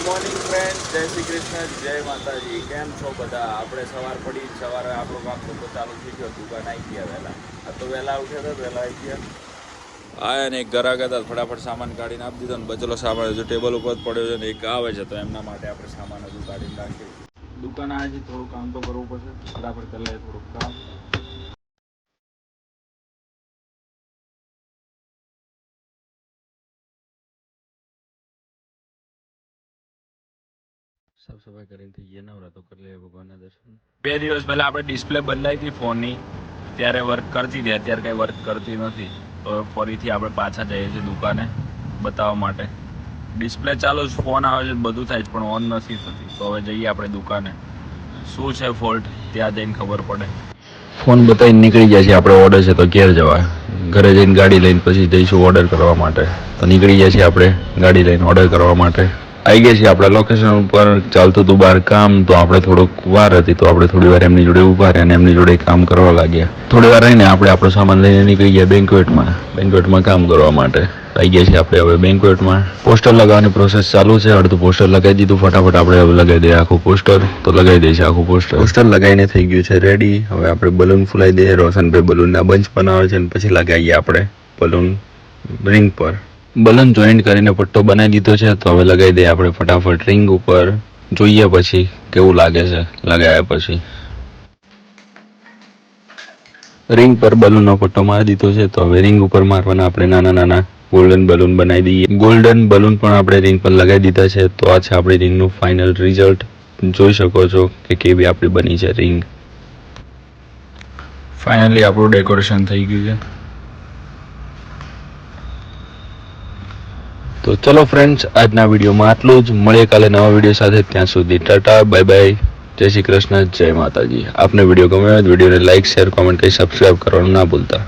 Morning friend, જય શ્રી કૃષ્ણ, જય માતાજી. કેમ છો બધા? આપણે સવાર પડી, સવારે આપણો કામ ધંધો ચાલુ થઈ ગયો. દુકાન આવી ગયા વહેલા. આ તો વહેલા ઉઠ્યા હતા, વહેલા આવી ગયા. આયા ને એક ગ્રાહક હતા, ફટાફટ સામાન કાઢીને આપી દીધો ને બચેલો સામાન હજુ ટેબલ ઉપર જ પડ્યો છે ને એક આવે છે, તો એમના માટે આપણે સામાન હજુ કાઢીને રાખીએ. દુકાન આજે થોડું કામ તો કરવું પડશે, ફટાફટ કરી લઈએ થોડુંક કામ. સાફ સફાઈ કરીને થઈ ગયા નવરા, તો કરી લઈએ ભગવાનના દર્શન. 2 દિવસ પહેલા આપણે ડિસ્પ્લે બદલાઈ હતી ફોનની, ત્યારે વર્ક કરતી હતી, અત્યારે કંઈ વર્ક કરતી નથી. તો ફરીથી આપણે પાછા જઈએ છીએ દુકાને બતાવવા માટે. ડિસ્પ્લે ચાલુ જ, ફોન આવે છે, બધું થાય છે, પણ ઓન નથી થતી. તો હવે જઈએ આપણે દુકાને, શું છે ફોલ્ટ ત્યાં જઈને ખબર પડે. ફોન બતાવીને નીકળી જાય છે આપણે, ઓર્ડર છે તો ઘેર જવા. ઘરે જઈને ગાડી લઈને પછી જઈશું ઓર્ડર કરવા માટે. તો નીકળી જાય છે આપણે ગાડી લઈને ઓર્ડર કરવા માટે. આવી ગયા છીએ આપણા લોકેશન ઉપર. ચાલતું હતું બહાર કામ, તો આપણે થોડુંક વાર હતી, તો આપણે થોડી વાર એમની જોડે ઊભા રહ્યા અને એમની જોડે કામ કરવા લાગ્યા. થોડી વાર રહીને આપણે આપણો સામાન લઈને નીકળી ગયા બેન્ક્વેટમાં કામ કરવા માટે. આવી ગયા છીએ આપણે હવે બેન્ક્વેટમાં. પોસ્ટર લગાવવાની પ્રોસેસ ચાલુ છે. અડધું પોસ્ટર લગાવી દીધું, ફટાફટ આપણે હવે લગાવી દઈએ આખું પોસ્ટર. તો લગાવી દઈએ આખું પોસ્ટર લગાવીને થઈ ગયું છે રેડી. હવે આપણે બલૂન ફુલાઈ દઈએ. રોશનભાઈ બલૂનના બંચ બનાવે છે અને પછી લગાવીએ આપણે બલૂન રિંગ પર. બલૂન જોઈન્ટ કરીને પટ્ટો બનાવી દીધો છે, તો હવે લગાવી દઈએ આપણે ફટાફટ રિંગ ઉપર. જોઈએ પછી કેવું લાગે છે લગાવ્યા પછી. રિંગ પર બલૂનનો પટ્ટો મારી દીધો છે, તો હવે રિંગ ઉપર મારવાના આપણે નાના નાના ગોલ્ડન બલૂન બનાવી દઈએ. ગોલ્ડન બલૂન પણ આપણે રિંગ પર લગાવી દીધા છે. તો આ છે આપણી રિંગનું ફાઇનલ રિઝલ્ટ. જોઈ શકો છો કે કેવી આપણી બની છે રિંગ. ફાઇનલી આપણું ડેકોરેશન થઈ ગયું છે. તો ચલો ફ્રેન્ડ્સ, આજના વિડીયોમાં આટલું જ. મળીએ કાલે નવા વિડીયો સાથે. ત્યાં સુધી ટાટા, બાય બાય, જય શ્રી કૃષ્ણ, જય માતાજી. આપને વિડીયો ગમ્યો હોય તો વિડીયોને લાઇક, શેર, કોમેન્ટ કરી સબસ્ક્રાઈબ કરવાનું ના ભૂલતા.